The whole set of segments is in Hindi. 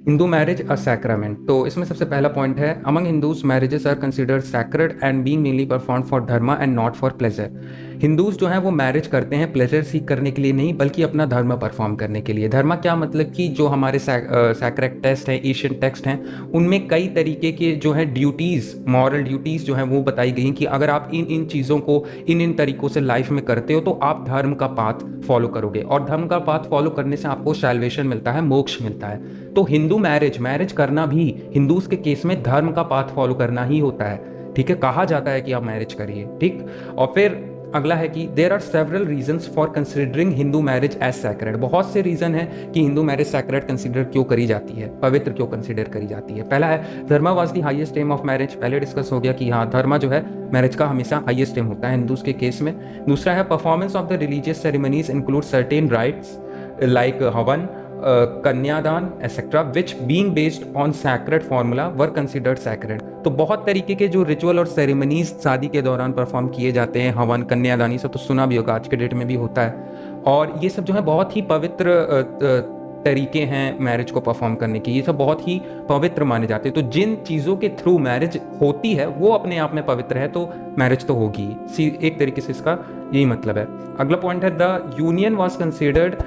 Hindu marriage a sacrament. तो इसमें सबसे पहला पॉइंट है, among Hindus marriages are considered sacred and being mainly perform for dharma and not for pleasure. Hindus जो है वो मैरिज करते हैं प्लेजर सीख करने के लिए नहीं, बल्कि अपना धर्म परफॉर्म करने के लिए। धर्म क्या मतलब कि जो हमारे सैक्रेड टेक्स्ट हैं, एशियन टेक्स्ट हैं, उनमें कई तरीके के जो है ड्यूटीज़, मॉरल ड्यूटीज़ जो हैं वो बताई गई कि अगर आप इन इन चीज़ों को इन इन तरीक़ों से लाइफ में करते हो तो आप धर्म का पाथ फॉलो करोगे, और धर्म का पाथ फॉलो करने से आपको सैल्वेशन मिलता है, मोक्ष मिलता है। तो हिंदू मैरिज करना भी हिंदूज के केस में धर्म का पाथ फॉलो करना ही होता है। ठीक है, कहा जाता है कि आप मैरिज करिए। ठीक, और फिर अगला है कि there are several reasons for considering Hindu marriage as sacred. बहुत से रीजन है कि हिंदू मैरिज सैक्रेड कंसिडर क्यों करी जाती है, पवित्र क्यों कंसिडर करी जाती है। पहला है, dharma was the highest aim of marriage. पहले डिस्कस हो गया कि हाँ, धर्मा जो है मैरिज का हमेशा हाईएस्ट एम होता है हिंदूज के केस में। दूसरा है, performance of the religious ceremonies include certain rights like हवन, कन्यादान etcetera, which being based on sacred formula were considered sacred. तो बहुत तरीके के जो रिचुअल और सेरेमनीज शादी के दौरान परफॉर्म किए जाते हैं, हवन, कन्यादान, ये सब तो सुना भी होगा, आज के डेट में भी होता है। और ये सब जो है बहुत ही पवित्र तरीके हैं मैरिज को परफॉर्म करने के, ये सब बहुत ही पवित्र माने जाते हैं। तो जिन चीज़ों के थ्रू मैरिज होती है वो अपने आप में पवित्र है, तो मैरिज तो होगी। एक तरीके से इसका यही मतलब है। अगला पॉइंट है, the union was considered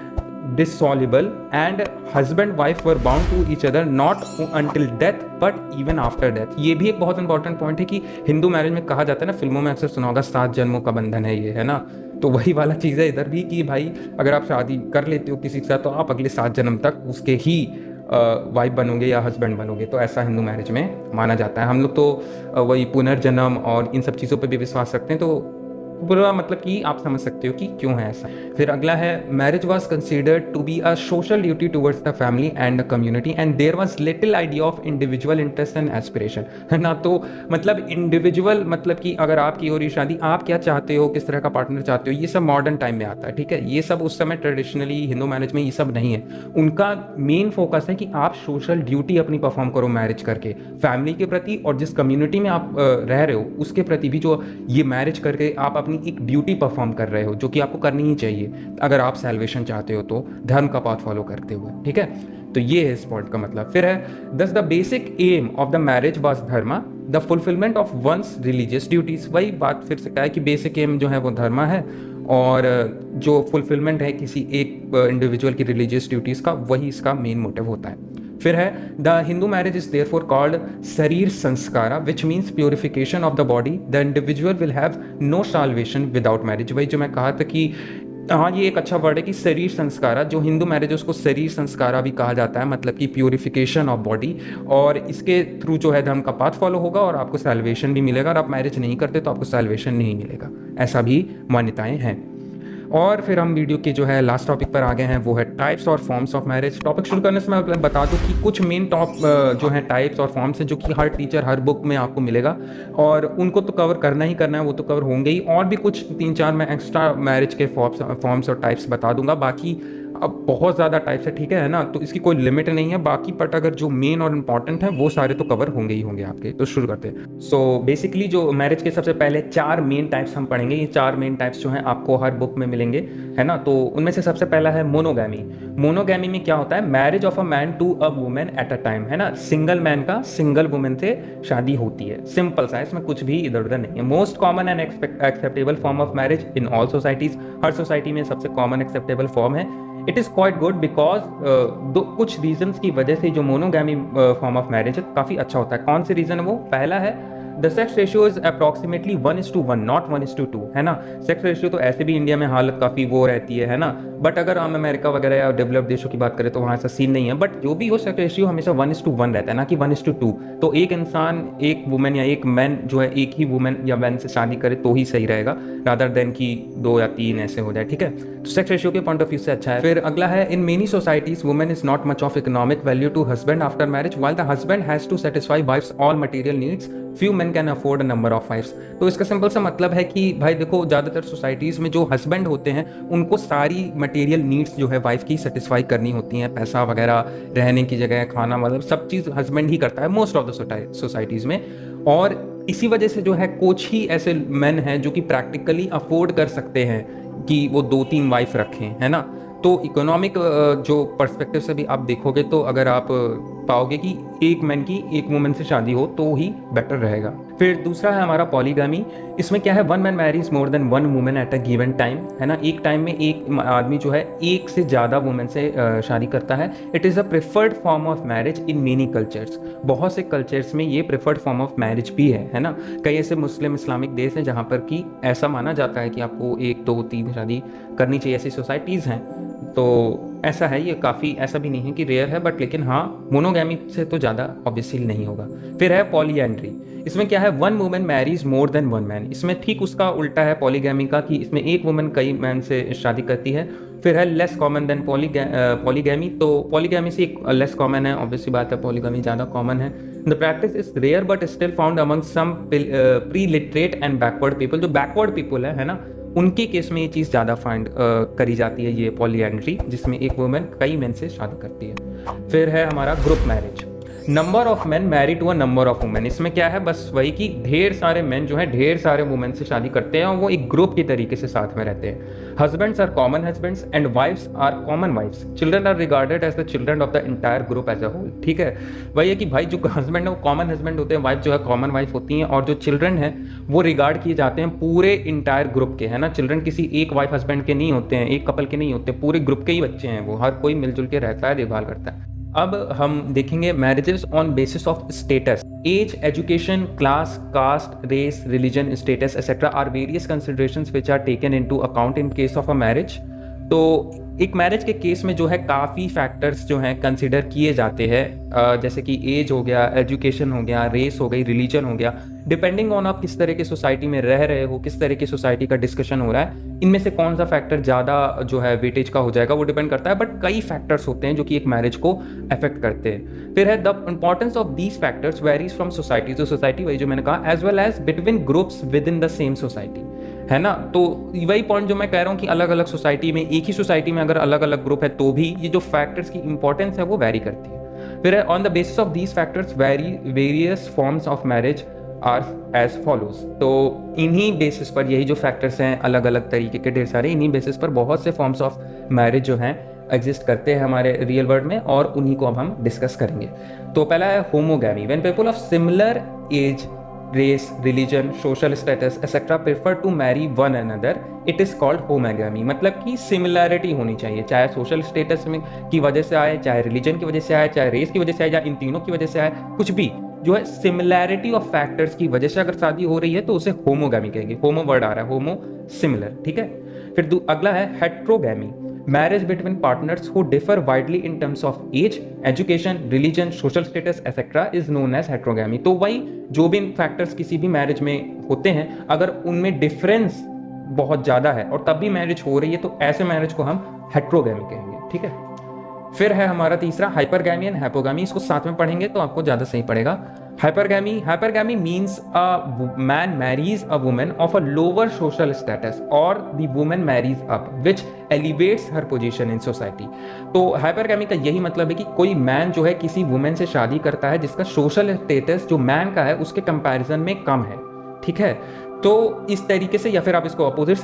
dissoluble and husband wife were bound to each other not until death but even after death। ये भी एक बहुत इंपॉर्टेंट पॉइंट है कि हिंदू मैरिज में कहा जाता है ना, फिल्मों में अक्सर सुना होगा, 7 जन्मों का बंधन है ये, है ना। तो वही वाला चीज़ है इधर भी कि भाई अगर आप शादी कर लेते हो किसी के साथ तो आप अगले 7 जन्म तक उसके ही वाइफ बनोगे या हस्बैंड बनोगे। तो ऐसा हिंदू मैरिज में माना जाता है। हम लोग तो वही पुनर्जन्म और इन सब चीज़ों पर भी विश्वास रखते हैं, तो पूरा मतलब कि आप समझ सकते हो कि क्यों है ऐसा। फिर अगला है, marriage was considered to be a social duty towards the family and the community and there was little idea of individual interest and aspiration, है ना। तो मतलब इंडिविजुअल मतलब कि अगर आपकी हो रही शादी, आप क्या चाहते हो, किस तरह का पार्टनर चाहते हो, ये सब मॉडर्न टाइम में आता है। ठीक है, ये सब उस समय ट्रेडिशनली हिंदू मैरिज में ये सब नहीं है। उनका मेन फोकस है कि आप सोशल ड्यूटी अपनी परफॉर्म करो मैरिज करके, फैमिली के प्रति और जिस कम्युनिटी में आप रह रहे हो उसके प्रति भी, जो ये मैरिज करके आप अपनी एक ड्यूटी परफॉर्म कर रहे हो जो कि आपको करनी ही चाहिए अगर आप सैल्वेशन चाहते हो, तो धर्म का पाथ फॉलो करते हुए। ठीक है, तो ये है इस पॉइंट का मतलब। फिर है, thus the basic aim of the marriage was dharma, the fulfillment of one's religious duties. वही बात फिर से कहा है कि बेसिक एम जो है वो धर्मा है, और जो फुलफिलमेंट है किसी एक इंडिविजुअल की रिलीजियस ड्यूटीज का, वही इसका मेन मोटिव होता है। फिर है, the Hindu marriage is therefore called sharira samskara which means purification of the body, the individual will have no salvation without marriage. वही जो मैं कहा था कि हाँ, ये एक अच्छा वर्ड है कि शरीर संस्कारा, जो हिंदू मैरिज है उसको शरीर संस्कारा भी कहा जाता है, मतलब कि प्योरिफिकेशन ऑफ बॉडी, और इसके थ्रू जो है धर्म का पाथ फॉलो होगा और आपको सैल्वेशन भी मिलेगा। और आप मैरिज नहीं करते तो आपको सैल्वेशन नहीं मिलेगा, ऐसा भी मान्यताएं हैं। और फिर हम वीडियो के जो है लास्ट टॉपिक पर आ गए हैं, वो है टाइप्स और फॉर्म्स ऑफ मैरिज। टॉपिक शुरू करने से मैं बता दूं कि कुछ मेन जो है टाइप्स और फॉर्म्स हैं जो कि हर टीचर हर बुक में आपको मिलेगा, और उनको तो कवर करना ही करना है, वो तो कवर होंगे ही। और भी कुछ 3-4 मैं एक्स्ट्रा मैरिज के फॉर्म्स और टाइप्स बता दूंगा। बाकी अब बहुत ज़्यादा टाइप्स है, ठीक है ना, तो इसकी कोई लिमिट नहीं है बाकी, बट अगर जो मेन और इम्पॉर्टेंट है वो सारे तो कवर होंगे ही होंगे आपके। तो शुरू करते हैं। सो बेसिकली जो मैरिज के सबसे पहले 4 मेन टाइप्स हम पढ़ेंगे। ये 4 मेन टाइप्स जो हैं आपको हर बुक में मिलेंगे, है ना। तो उनमें से सबसे पहला है मोनोगैमी। मोनोगैमी में क्या होता है, marriage of a man to a women at a time, है ना। सिंगल मैन का सिंगल वुमेन से शादी होती है, सिंपल सा, इसमें कुछ भी इधर उधर नहीं है। Most common and acceptable form of marriage in all societies, her society में सबसे कॉमन एक्सेप्टेबल फॉर्म है। It is quite good because कुछ रीजन्स की वजह से जो मोनोगैमी फॉर्म ऑफ मैरिज है काफ़ी अच्छा होता है। कौन से रीज़न है वो? पहला है, the sex ratio is approximately 1:1 not 1:2, है ना। सेक्स रेशियो तो ऐसे भी इंडिया में हालत काफ़ी वो रहती है ना, बट अगर हम अमेरिका वगैरह या डेवलप देशों की बात करें तो वहाँ ऐसा सीन नहीं है। बट जो भी हो, सेक्स रेशियो हमेशा 1:1 रहता है, ना कि 1:2। तो एक इंसान, एक वुमेन या एक मैन जो है एक ही वुमेन या मैन से शादी करे तो ही सही रहेगा, रादर देन कि 2 या 3 ऐसे हो जाए। ठीक है, तो सेक्स रेशियो के पॉइंट ऑफ व्यू से अच्छा है। फिर अगला है, in many societies women is not much of economic value to husband after marriage while the husband has to satisfy wife's all material needs, few man can afford a number of wives. तो इसका सिंपल सा मतलब है कि भाई देखो, ज़्यादातर सोसाइटीज़ में जो हस्बैंड होते हैं उनको सारी मटेरियल नीड्स जो है वाइफ की सेटिस्फाई करनी होती हैं, पैसा वगैरह, रहने की जगह, खाना, मतलब सब चीज़ हस्बैंड ही करता है मोस्ट ऑफ द सोसाइटीज़ में। और इसी वजह से जो है कुछ ही ऐसे मैन हैं जो कि प्रैक्टिकली अफोर्ड कर सकते हैं कि वो 2-3 वाइफ रखें, है ना। तो इकोनॉमिक जो पर्सपेक्टिव से भी आप देखोगे तो अगर आप पाओगे कि एक मैन की एक वुमेन से शादी हो तो ही बेटर रहेगा। फिर दूसरा है हमारा पॉलीगामी। इसमें क्या है, one man marries more than one women at a given time, है ना। एक टाइम में एक आदमी जो है एक से ज़्यादा वुमेन से शादी करता है। It is a preferred form of marriage in many cultures. बहुत से कल्चर्स में ये प्रेफर्ड फॉर्म ऑफ मैरिज भी है ना। कई ऐसे मुस्लिम इस्लामिक देश हैं जहाँ पर कि ऐसा माना जाता है कि आपको एक दो तीन शादी करनी चाहिए, ऐसी सोसाइटीज़ हैं। तो ऐसा है, ये काफ़ी ऐसा भी नहीं है कि रेयर है, बट लेकिन हाँ मोनोगैमी से तो ज़्यादा ऑब्वियसली नहीं होगा। फिर है पॉलीएंड्री। इसमें क्या है, one women marries more than one man. इसमें ठीक उसका उल्टा है पॉलीगैमी का, कि इसमें एक वुमेन कई मैन से शादी करती है। फिर है लेस कॉमन देन पॉलीगैमी। तो पॉलीगैमी से एक लेस कॉमन है, ऑब्वियसली बात है, पॉलीगैमी ज़्यादा कॉमन है। The practice is rare but still found among some pre literate and backward people. जो बैकवर्ड पीपल है ना, उनके केस में ये चीज़ ज़्यादा फाइंड करी जाती है, ये पॉलीएंड्री, जिसमें एक वुमेन कई मेन से शादी करती है। फिर है हमारा group marriage. Number of men marry to a number of women. इसमें क्या है, बस वही कि ढेर सारे मेन जो है ढेर सारे वुमेन से शादी करते हैं और वो एक ग्रुप की तरीके से साथ में रहते हैं। Husbands are common husbands and wives are common wives. Children are regarded as the children of the entire group as a whole. ठीक है, वही है कि भाई जो हस्बैंड है वो कॉमन हस्बैंड होते हैं, वाइफ जो है कॉमन वाइफ होती हैं, और जो चिल्ड्रन है वो रिगार्ड किए जाते हैं पूरे इंटायर ग्रुप के, है ना। चिल्ड्रन किसी एक वाइफ हस्बैंड के नहीं होते हैं, एक कपल के नहीं होते, पूरे ग्रुप के ही बच्चे हैं, वो हर कोई मिलजुल के रहता है, देखभाल करता है। अब हम देखेंगे marriages on basis of status. Age, education, class, caste, race, religion, status etcetera are various considerations which are taken into account in case of a marriage. तो एक मैरिज के केस में जो है काफ़ी फैक्टर्स जो हैं कंसिडर किए जाते हैं, जैसे कि एज हो गया, एजुकेशन हो गया, रेस हो गई, रिलीजन हो गया। डिपेंडिंग ऑन आप किस तरह की सोसाइटी में रह रहे हो, किस तरह की सोसाइटी का डिस्कशन हो रहा है, इनमें से कौन सा फैक्टर ज़्यादा जो है वेटेज का हो जाएगा वो डिपेंड करता है। बट कई फैक्टर्स होते हैं जो कि एक मैरिज को अफेक्ट करते हैं। फिर है the importance of these factors varies from society to society, वही जो मैंने कहा, as well as between groups within the same society, है ना। तो वही पॉइंट जो मैं कह रहा हूँ कि अलग अलग सोसाइटी में, एक ही सोसाइटी में अगर अलग अलग ग्रुप है तो भी ये जो फैक्टर्स की इंपॉर्टेंस है वो वेरी करती है। फिर on the basis of these factors various forms of marriage are as follows. तो इन्हीं बेसिस पर, यही जो फैक्टर्स हैं अलग अलग तरीके के ढेर सारे, इन्हीं बेसिस पर बहुत से फॉर्म्स ऑफ मैरिज जो हैं एग्जिस्ट करते हैं हमारे रियल वर्ल्ड में, और उन्हीं को अब हम डिस्कस करेंगे। तो पहला है homogamy. When people of similar age, race, religion, social status etc. prefer to marry one another, it is called homogamy। मतलब कि सिमिलैरिटी होनी चाहिए, चाहे सोशल स्टेटस में की वजह से आए, चाहे रिलीजन की वजह से आए, चाहे रेस की वजह से आए, या इन तीनों की वजह से आए, कुछ भी जो है सिमिलैरिटी ऑफ फैक्टर्स की वजह से अगर शादी हो रही है तो उसे होमोगैमी कहेंगे। होमो वर्ड आ रहा है, होमो सिमिलर, ठीक है। फिर अगला है heterogamy. Marriage between partners who differ widely in terms of age, education, religion, social status etcetera is known as heterogamy. तो वही जो भी फैक्टर्स किसी भी मैरिज में होते हैं, अगर उनमें डिफरेंस बहुत ज़्यादा है और तब भी मैरिज हो रही है तो ऐसे मैरिज को हम हेट्रोगैमी कहेंगे, ठीक है। फिर है हमारा तीसरा हाइपरगैमी एंड हाइपोगैमी। इसको साथ में पढ़ेंगे तो आपको ज़्यादा सही पड़ेगा। Hypergamy means a man marries a women of a lower social status और the women marries up which elevates her position in society. तो हाइपरगैमी का यही मतलब है कि कोई मैन जो है किसी वुमेन से शादी करता है जिसका सोशल स्टेटस जो मैन का है उसके कंपैरिजन में कम है, ठीक है। तो इस तरीके से, या फिर आप इसको अपोजिट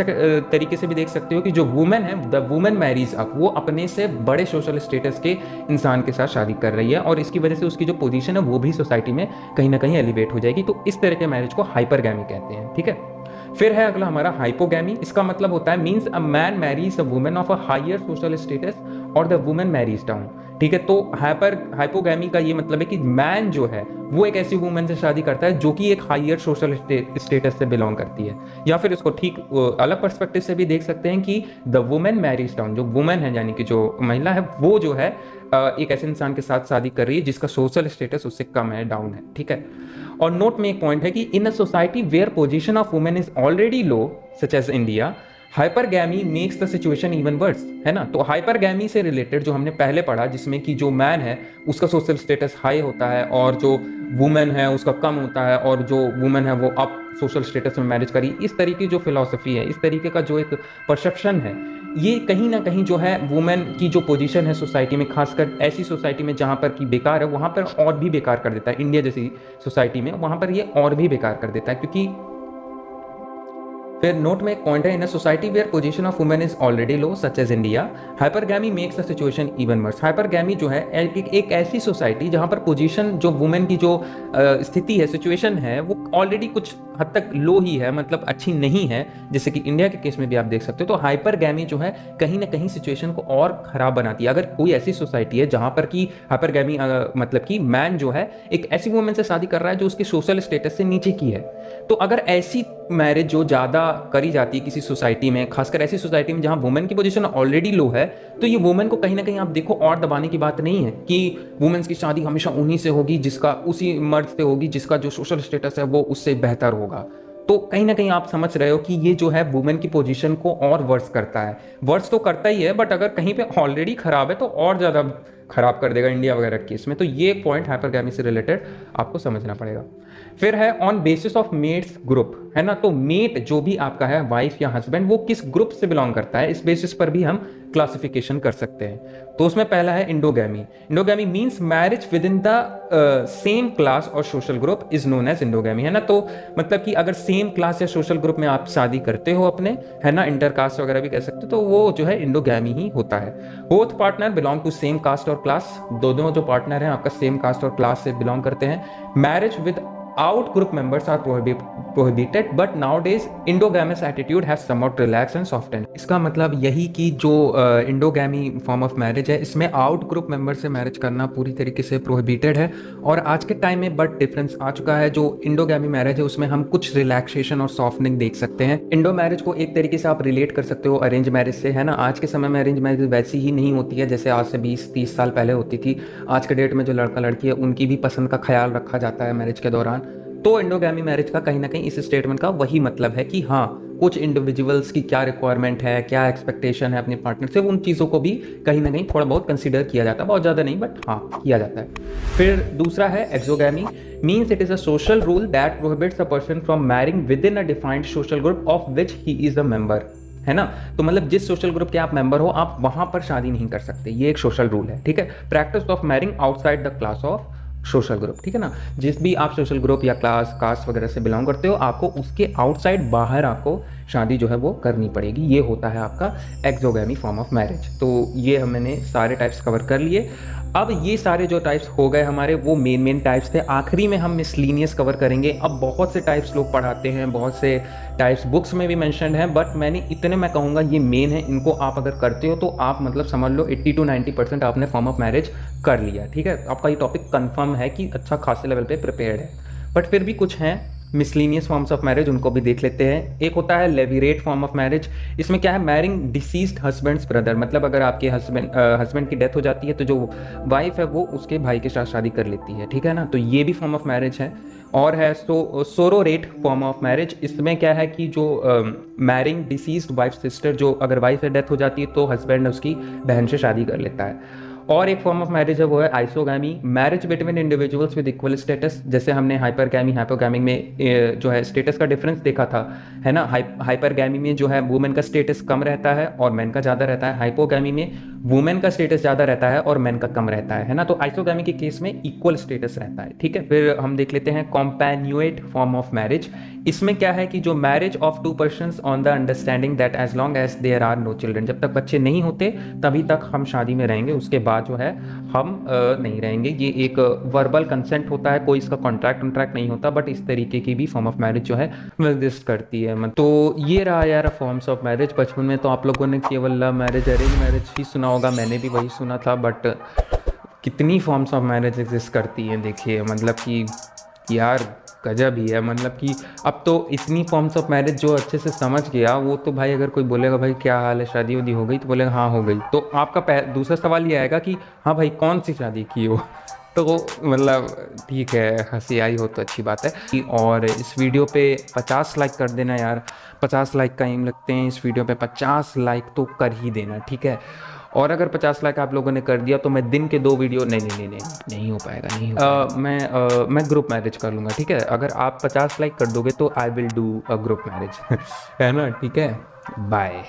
तरीके से भी देख सकते हो कि जो वुमेन है, द वुमेन मैरीज अप, वो अपने से बड़े सोशल स्टेटस के इंसान के साथ शादी कर रही है और इसकी वजह से उसकी जो पोजीशन है वो भी सोसाइटी में कहीं ना कहीं एलिवेट हो जाएगी। तो इस तरह के मैरिज को हाइपरगैमी कहते हैं, ठीक है। फिर है अगला हमारा हाइपोगैमी। इसका मतलब होता है means a man marries a women of a higher social status और द वुमेन मैरीज डाउन, ठीक है। तो हाइपोगैमी का ये मतलब है कि मैन जो है वो एक ऐसी वुमेन से शादी करता है जो कि एक हायर सोशल स्टेटस से बिलोंग करती है, या फिर उसको ठीक अलग पर्सपेक्टिव से भी देख सकते हैं कि द वुमेन मैरीज डाउन, जो वुमेन है यानी कि जो महिला है वो जो है एक ऐसे इंसान के साथ शादी कर रही है जिसका सोशल स्टेटस उससे कम है, डाउन है, ठीक है। और नोट में एक पॉइंट है कि in a society where position of women is already low such as India, hypergamy makes the situation even worse, है ना। तो हाइपरगैमी से रिलेटेड जो हमने पहले पढ़ा, जिसमें कि जो मैन है उसका सोशल स्टेटस हाई होता है और जो वुमेन है उसका कम होता है, और जो वुमेन है वो अप सोशल स्टेटस में मैरिज करी, इस तरीके जो फिलॉसफी है, इस तरीके का जो एक परसेप्शन है, ये कहीं ना कहीं जो है वुमेन की जो पोजीशन है सोसाइटी में, खासकर ऐसी सोसाइटी में जहाँ पर कि बेकार है, वहाँ पर और भी बेकार कर देता है। इंडिया जैसी सोसाइटी में वहाँ पर ये और भी बेकार कर देता है, क्योंकि फिर नोट में एक पॉइंट है, in a society where position of women is already low such as India, hypergamy makes the situation even worse. Hypergamy जो है एक ऐसी सोसाइटी जहां पर पोजीशन जो वुमेन की जो स्थिति है, सिचुएशन है, वो ऑलरेडी कुछ हद तक लो ही है, मतलब अच्छी नहीं है, जैसे कि इंडिया के केस में भी आप देख सकते हो। तो हाइपरगैमी जो है कहीं ना कहीं सिचुएशन को और खराब बनाती है। अगर कोई ऐसी सोसाइटी है जहां पर कि हाइपरगैमी मतलब कि मैन जो है एक ऐसी वुमेन से शादी कर रहा है जो उसके सोशल स्टेटस से नीचे की है, तो अगर ऐसी मैरिज जो ज़्यादा करी जाती है किसी सोसाइटी में, खासकर ऐसी सोसाइटी में जहां वुमेन की पोजीशन ऑलरेडी लो है, तो ये वुमेन को कहीं ना कहीं आप देखो और दबाने की बात नहीं है कि वुमेन्स की शादी हमेशा उन्हीं से होगी, जिसका उसी मर्द से होगी जिसका जो सोशल स्टेटस है वो उससे बेहतर होगा। तो कहीं ना कहीं आप समझ रहे हो कि ये जो है वुमेन की पोजीशन को और वर्स करता है। वर्स तो करता ही है, बट अगर कहीं पे ऑलरेडी खराब है तो और ज़्यादा खराब कर देगा इंडिया वगैरह के केस में। तो ये पॉइंट हाइपरगैमी से रिलेटेड आपको समझना पड़ेगा। फिर है on basis of mates group, है ना। तो मेट जो भी आपका है, वाइफ या हस्बैंड, वो किस ग्रुप से बिलोंग करता है, इस बेसिस पर भी हम क्लासिफिकेशन कर सकते हैं। तो उसमें पहला है endogamy. Endogamy means marriage within the same class और social group is known as endogamy, है ना। तो मतलब कि अगर सेम क्लास या सोशल ग्रुप में आप शादी करते हो अपने, है ना, इंटरकास्ट वगैरह भी कह सकते हो, तो वो जो है इंडोगैमी ही होता है। Both partner belong to same caste और क्लास, दोनों जो पार्टनर हैं आपका सेम कास्ट और क्लास से बिलोंग करते हैं। Marriage with out group members are prohibited but nowadays endogamous attitude has somewhat relaxed and softened। इसका मतलब यही कि जो इंडोगैमी फॉर्म ऑफ मैरिज है, इसमें आउट ग्रुप मेंबर से मैरिज करना पूरी तरीके से प्रोहिबिटेड है। और आज के टाइम में बट डिफरेंस आ चुका है, जो इंडोगैमी मैरिज है उसमें हम कुछ रिलैक्सेशन और सॉफ्टनिंग देख सकते हैं। इंडो मैरिज को एक तरीके से आप रिलेट कर सकते हो अरेंज मैरिज से, है ना। आज के समय में अरेंज मैरिज वैसी ही नहीं होती है जैसे आज से 20-30 साल पहले होती थी। आज के डेट में जो लड़का लड़की है उनकी भी पसंद का ख्याल रखा जाता है मैरिज के दौरान। तो इंडोगैमी मैरिज का कहीं ना कहीं इस स्टेटमेंट का वही मतलब है कि हाँ, कुछ इंडिविजुअल्स की क्या रिक्वायरमेंट है, क्या एक्सपेक्टेशन है अपने पार्टनर से, उन चीज़ों को भी कहीं ना कहीं थोड़ा बहुत कंसीडर किया जाता है, बहुत ज़्यादा नहीं बट हाँ किया जाता है। फिर दूसरा है exogamy, means it is a social rule that prohibits a person from marrying with in a defined social group of which he is a member, है ना। तो मतलब जिस सोशल ग्रुप के आप मेंबर हो, आप वहां पर शादी नहीं कर सकते, ये एक सोशल रूल है, ठीक है। Practice of marrying outside the class of social group, ठीक है ना। जिस भी आप सोशल ग्रुप या क्लास कास्ट वगैरह से बिलोंग करते हो, आपको उसके आउटसाइड, बाहर आपको शादी जो है वो करनी पड़ेगी। ये होता है आपका एक्सोगैमी फॉर्म ऑफ मैरिज। तो ये हमने सारे टाइप्स कवर कर लिए। अब ये सारे जो टाइप्स हो गए हमारे, वो मेन टाइप्स थे। आखिरी में हम मिसलीनियस कवर करेंगे। अब बहुत से टाइप्स लोग पढ़ाते हैं, बहुत से टाइप्स बुक्स में भी मेंशन्ड हैं, बट मैं कहूँगा ये मेन है। इनको आप अगर करते हो तो आप मतलब समझ लो 80 to 90% आपने फॉर्म ऑफ मैरिज कर लिया, ठीक है। आपका ये टॉपिक कंफर्म है कि अच्छा खासे लेवल पे प्रिपेयर्ड है। बट फिर भी कुछ हैं मिसलीनियस फॉर्म्स ऑफ मैरिज, उनको भी देख लेते हैं। एक होता है लेविरेट फॉर्म ऑफ मैरिज। इसमें क्या है, मैरिंग डिसीज्ड हस्बैंड्स ब्रदर, मतलब अगर आपके हस्बैंड की डेथ हो जाती है तो जो वाइफ है वो उसके भाई के साथ शादी कर लेती है, ठीक है ना। तो ये भी फॉर्म ऑफ मैरिज है। और है सोरोरेट फॉर्म ऑफ मैरिज। इसमें क्या है कि जो मैरिंग डिसीज्ड वाइफ सिस्टर, जो अगर वाइफ से डेथ हो जाती है तो हस्बैंड उसकी बहन से शादी कर लेता है। और एक फॉर्म ऑफ मैरिज है वो है isogamy, marriage between individuals with equal status. जैसे हमने हाइपरगैमी हाइपोगैमी में जो है स्टेटस का डिफरेंस देखा था, है ना। हाइपरगैमी में जो है वुमेन का स्टेटस कम रहता है और मैन का ज़्यादा रहता है। हाइपोगैमी में वुमेन का स्टेटस ज़्यादा रहता है और मैन का कम रहता है ना। तो आइसोगैमी के केस में इक्वल स्टेटस रहता है, ठीक है। फिर हम देख लेते हैं कॉम्पैन्युएट फॉर्म ऑफ मैरिज। इसमें क्या है कि जो marriage of two persons on the understanding that as long as there are no children, जब तक बच्चे नहीं होते तभी तक हम शादी में रहेंगे, उसके बाद जो है हम नहीं रहेंगे। ये एक वर्बल कंसेंट होता है, कोई इसका कॉन्ट्रैक्ट नहीं होता, बट इस तरीके की भी फॉर्म ऑफ मैरिज जो है एग्जिस्ट करती है। तो ये रहा यार फॉर्म्स ऑफ मैरिज। बचपन में तो आप लोगों ने केवल लव मैरिज, अरेंज मैरिज ही सुना होगा, मैंने भी वही सुना था, बट कितनी फॉर्म्स ऑफ मैरिज एग्जिस्ट करती हैं देखिए, मतलब कि यार गजब ही है। मतलब कि अब तो इतनी फॉर्म्स ऑफ मैरिज जो अच्छे से समझ गया, वो तो भाई अगर कोई बोलेगा भाई क्या हाल है, शादी वादी हो गई, तो बोलेगा हाँ हो गई। तो आपका दूसरा सवाल ये आएगा कि हाँ भाई कौन सी शादी की हो। तो मतलब ठीक है, हंसी आई हो तो अच्छी बात है। और इस वीडियो पे 50 लाइक कर देना यार, 50 लाइक का एम लगते हैं इस वीडियो पे, 50 लाइक तो कर ही देना, ठीक है। और अगर 50 लाइक आप लोगों ने कर दिया तो मैं दिन के 2 वीडियो नहीं हो पाएगा, नहीं हो पाएगा। मैं ग्रुप मैरिज कर लूँगा, ठीक है। अगर आप 50 लाइक कर दोगे तो I will do a group marriage है ना, ठीक है। बाय।